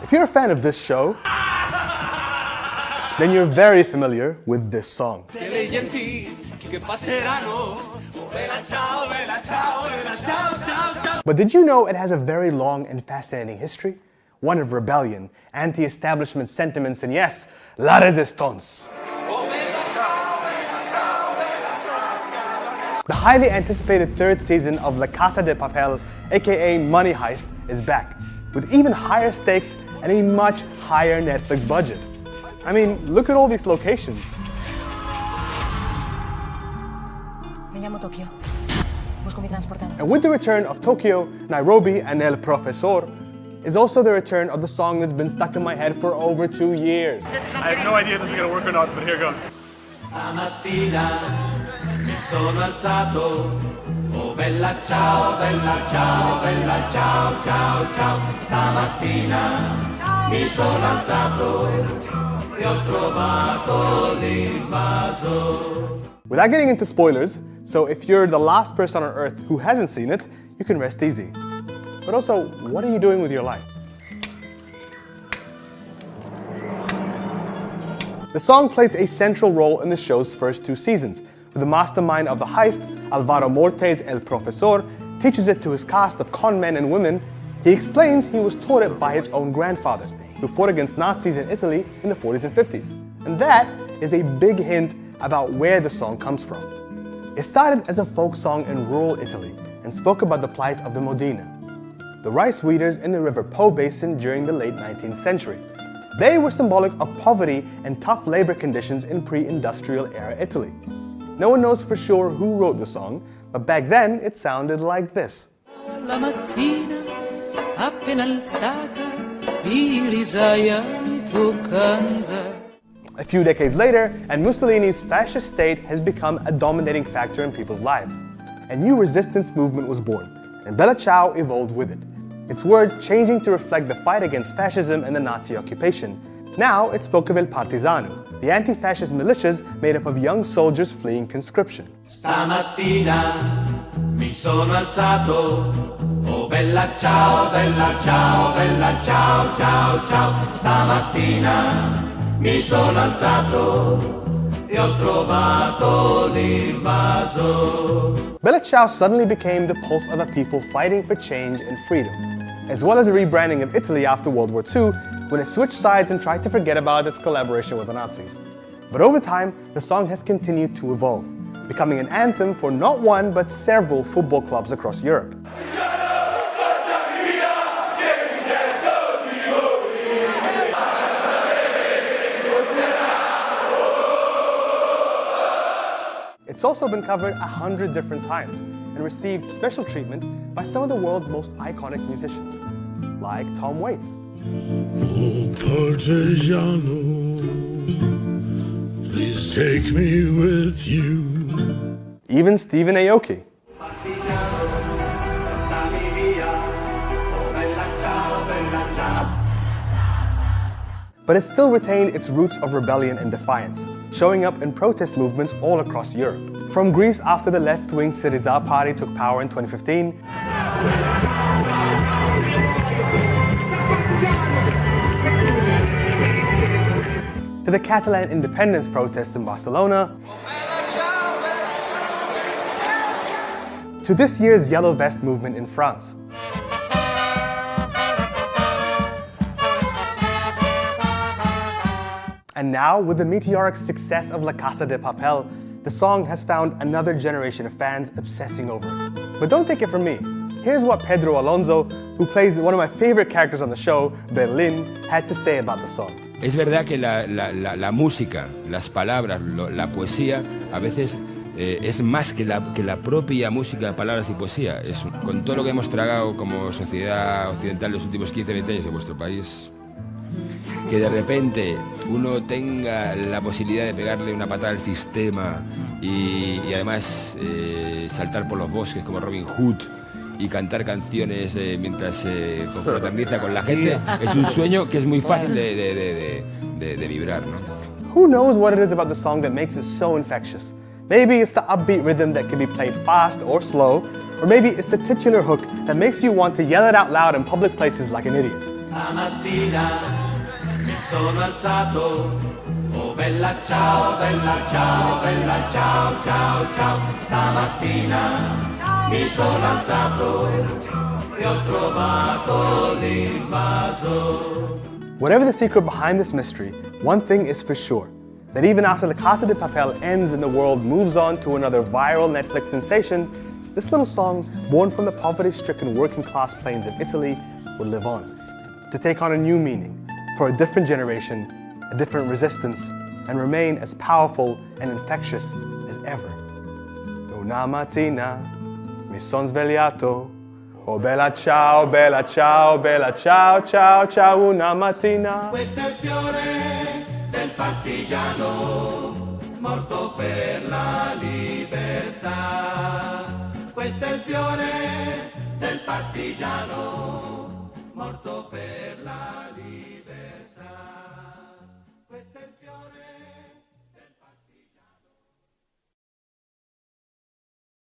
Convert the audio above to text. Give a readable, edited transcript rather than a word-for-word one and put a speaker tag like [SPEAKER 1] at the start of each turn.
[SPEAKER 1] If you're a fan of this show, then you're very familiar with this song. But did you know it has a very long and fascinating history? One of rebellion, anti-establishment sentiments, and yes, la resistance. The highly anticipated third season of La Casa de Papel, aka Money Heist, is back, with even higher stakes and a much higher Netflix budget. I mean, look at all these locations. And with the return of Tokyo, Nairobi, and El Profesor, is also the return of the song that's been stuck in my head for over 2 years. I have no idea if this is going to work or not, but here goes.
[SPEAKER 2] Sono alzato, oh bella ciao, ciao, ciao, ciao. Stamattina mi sono alzato e ho trovato l'invaso.
[SPEAKER 1] Without getting into spoilers, so if you're the last person on earth who hasn't seen it, you can rest easy. But also, what are you doing with your life? The song plays a central role in the show's first 2 seasons, where the mastermind of the heist, Alvaro Mortes El Profesor, teaches it to his cast of con men and women. He explains he was taught it by his own grandfather, who fought against Nazis in Italy in the 40s and 50s. And that is a big hint about where the song comes from. It started as a folk song in rural Italy and spoke about the plight of the Modena, the rice weeders in the River Po basin during the late 19th century. They were symbolic of poverty and tough labor conditions in pre-industrial era Italy. No one knows for sure who wrote the song, but back then it sounded like this.
[SPEAKER 3] La mattina, appena alzata, mi risaia mi toccanda.
[SPEAKER 1] A few decades later, and Mussolini's fascist state has become a dominating factor in people's lives. A new resistance movement was born, and Bella Ciao evolved with it. Its words changing to reflect the fight against fascism and the Nazi occupation. Now it spoke of Il Partigiano, the anti-fascist militias made up of young soldiers fleeing conscription.
[SPEAKER 2] Stamattina mi sono alzato, oh bella ciao, ciao, ciao. Stamattina mi sono alzato e ho trovato l'invaso.
[SPEAKER 1] Bella Ciao suddenly became the pulse of a people fighting for change and freedom, as well as a rebranding of Italy after World War II, when it switched sides and tried to forget about its collaboration with the Nazis. But over time, the song has continued to evolve, becoming an anthem for not one but several football clubs across Europe. It's also been covered 100 different times and received special treatment by some of the world's most iconic musicians, like Tom Waits.
[SPEAKER 4] Oh, Partigiano, please take me with you.
[SPEAKER 1] Even Stephen Aoki. But it still retained its roots of rebellion and defiance, showing up in protest movements all across Europe. From Greece after the left-wing Syriza party took power in 2015, to the Catalan independence protests in Barcelona, to this year's Yellow Vest movement in France. And now, with the meteoric success of La Casa de Papel, the song has found another generation of fans obsessing over it. But don't take it from me. Here's what Pedro Alonso, who plays one of my favorite characters on the show, Berlin, had to say about the song.
[SPEAKER 5] Es verdad que la música, las palabras, la poesía, a veces es más que la propia música, palabras y poesía. Con todo lo que hemos tragado como sociedad occidental los últimos 15-20 años en vuestro país, que de repente uno tenga la posibilidad de pegarle una patada al sistema y además saltar por los bosques como Robin Hood y cantar canciones mientras se confraterniza con la gente, es un sueño que es muy fácil de vibrar, ¿no?
[SPEAKER 1] Who knows what it is about the song that makes it so infectious? Maybe it's the upbeat rhythm that can be played fast or slow, or maybe it's the titular hook that makes you want to yell it out loud in public places like an idiot.
[SPEAKER 2] Stamattina mi sono alzato, oh bella ciao, bella ciao, bella ciao, ciao, ciao. Stamattina mi sono alzato e ho trovato l'invaso.
[SPEAKER 1] Whatever the secret behind this mystery, one thing is for sure, that even after La Casa de Papel ends and the world moves on to another viral Netflix sensation, this little song, born from the poverty-stricken working-class plains of Italy, will live on, to take on a new meaning, for a different generation, a different resistance, and remain as powerful and infectious as ever. Una mattina mi son svegliato, oh bella ciao, bella ciao, bella ciao, ciao, ciao, una mattina.
[SPEAKER 2] Questo è il fiore del partigiano, morto per la libertà. Questo è il fiore del partigiano, morto per